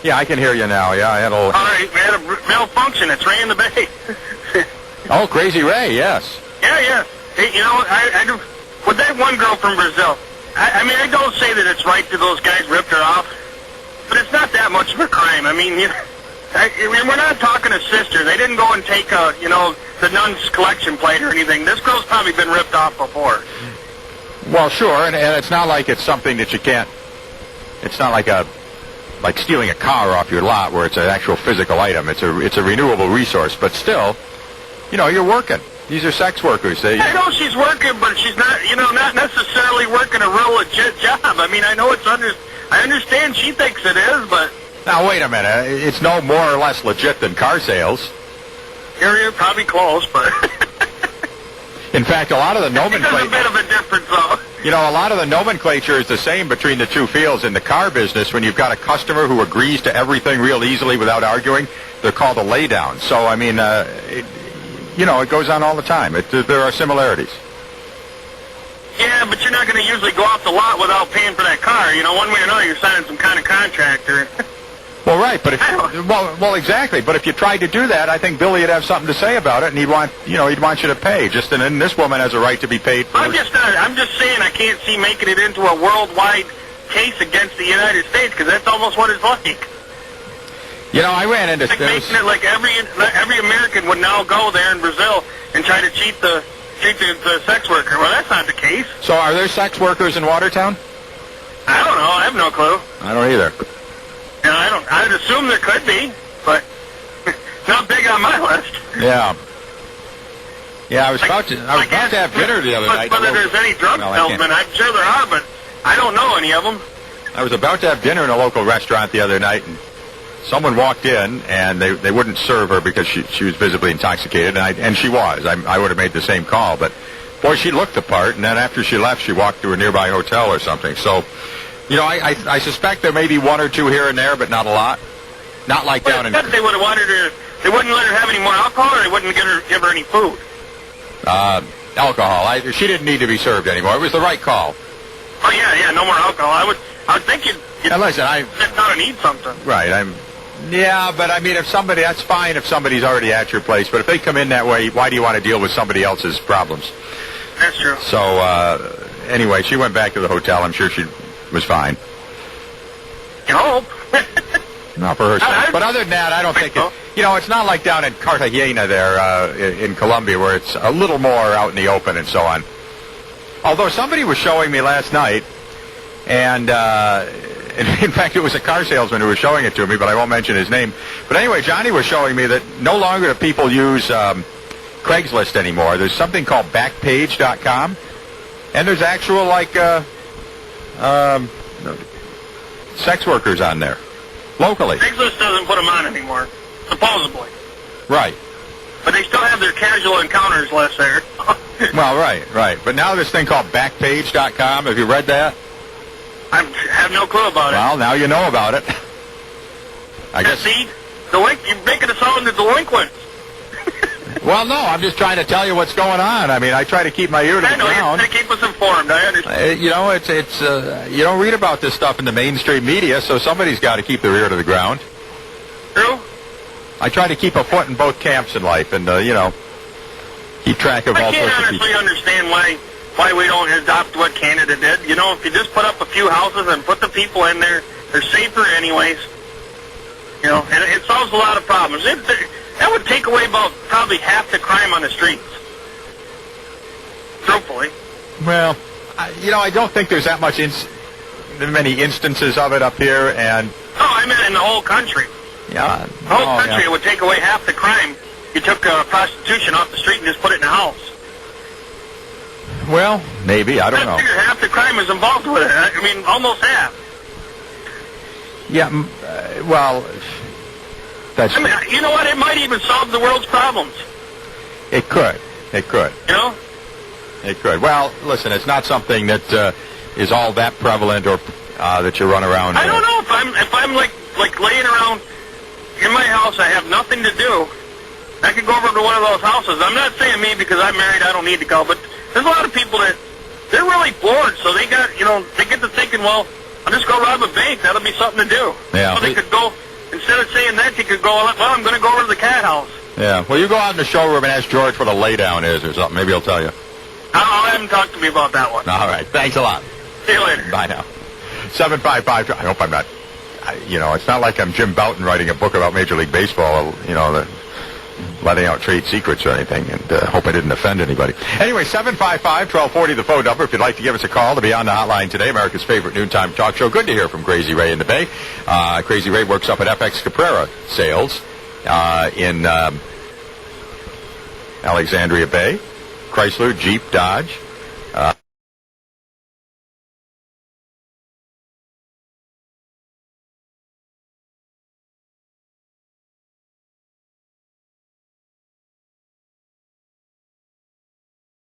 Yeah, I can hear you now. Yeah, I had a... All right, we had a malfunction. It's Ray in the Bay. Oh, Crazy Ray, yes. Yeah. Hey, you know, I do... With that one girl from Brazil, I mean, I don't say that it's right that those guys ripped her off, but it's not that much of a crime. I mean, you know, we're not talking a sister. They didn't go and take the nun's collection plate or anything. This girl's probably been ripped off before. Well, sure, and it's not like it's something that you can't... It's not like stealing a car off your lot where it's an actual physical item. It's a renewable resource, but still, you know, you're working. These are sex workers. I know she's working, but she's not necessarily working a real legit job. I mean, I know I understand she thinks it is, but... Now, wait a minute. It's no more or less legit than car sales. You're probably close, but... In fact, a lot of the nomenclature... There's a bit of a difference, though. You know, a lot of the nomenclature is the same between the two fields. In the car business, when you've got a customer who agrees to everything real easily without arguing, they're called a laydown. So, I mean, it goes on all the time. There are similarities. Yeah, but you're not going to usually go off the lot without paying for that car. You know, one way or another, you're signing some kind of contract. Well, right, but well, exactly. But if you tried to do that, I think Billy would have something to say about it, and he'd want you to pay. And this woman has a right to be paid for. I'm just saying I can't see making it into a worldwide case against the United States, because that's almost what it's like. You know, I ran into making it like every American would now go there in Brazil and try to cheat the sex worker. Well, that's not the case. So, are there sex workers in Watertown? I don't know. I have no clue. I don't either. No, I'd assume there could be, but not big on my list. Yeah. Yeah, I was about to have dinner the other night. Whether there's any drug salesmen, I'm sure there are, but I don't know any of them. I was about to have dinner in a local restaurant the other night, and someone walked in, and they wouldn't serve her because she was visibly intoxicated, and she was. I would have made the same call, but boy, she looked the part, and then after she left, she walked to a nearby hotel or something. So, you know, I suspect there may be one or two here and there, but not a lot. Not like down in... They would have wanted her... They wouldn't let her have any more alcohol, or they wouldn't give her any food? Alcohol. She didn't need to be served anymore. It was the right call. Oh, yeah, no more alcohol. I would think you'd listen, sit down and eat something. Right, yeah, but I mean, that's fine if somebody's already at your place, but if they come in that way, why do you want to deal with somebody else's problems? That's true. So, anyway, she went back to the hotel. I'm sure she was fine. You hope. Not for herself. But other than that, I don't think it's not like down in Cartagena there in Colombia where it's a little more out in the open and so on. Although somebody was showing me last night, and in fact, it was a car salesman who was showing it to me, but I won't mention his name. But anyway, Johnny was showing me that no longer do people use Craigslist anymore. There's something called Backpage.com, and there's actual, sex workers on there, locally. Craigslist doesn't put them on anymore, supposedly. Right. But they still have their casual encounters list there. Well, right. But now this thing called Backpage.com, have you read that? I have no clue about it. Well, now you know about it. I guess. See, you're making us all into delinquents. Well, no, I'm just trying to tell you what's going on. I mean, I try to keep my ear to the ground. I know, you're trying to keep us informed. I understand. It's you don't read about this stuff in the mainstream media, so somebody's got to keep their ear to the ground. True. I try to keep a foot in both camps in life, and keep track of all sorts of people. I can't honestly understand why we don't adopt what Canada did. You know, if you just put up a few houses and put the people in there, they're safer anyways. You know, and it solves a lot of problems. That would take away about probably half the crime on the streets. Truthfully. Well, I don't think there's that many instances of it up here, and... No, I meant in the whole country. Yeah. The whole country, It would take away half the crime. You took prostitution off the street and just put it in a house. Well, maybe. I don't know. I figure half the crime is involved with it. I mean, almost half. Yeah, well, that's... I mean, you know what? It might even solve the world's problems. It could. You know? It could. Well, listen, it's not something that is all that prevalent or that you run around... I don't know. If I'm like laying around in my house, I have nothing to do, I could go over to one of those houses. I'm not saying me because I'm married, I don't need to go, but there's a lot of people that they're really bored, so they get to thinking, well, I'll just go rob a bank. That'll be something to do. Yeah. So they could go instead of saying that, you could go, well, I'm going to go over to the cat house. Yeah. Well, you go out in the showroom and ask George what a laydown is or something. Maybe he'll tell you. I'll have him talk to me about that one. All right. Thanks a lot. See you later. Bye now. 755. I hope I'm not. It's not like I'm Jim Bouton writing a book about Major League Baseball. Letting out trade secrets or anything, and hope I didn't offend anybody. Anyway, 755-1240, the phone number, if you'd like to give us a call to be on the hotline today, America's favorite noontime talk show. Good to hear from Crazy Ray in the Bay. Crazy Ray works up at FX Caprera Sales in Alexandria Bay. Chrysler, Jeep, Dodge.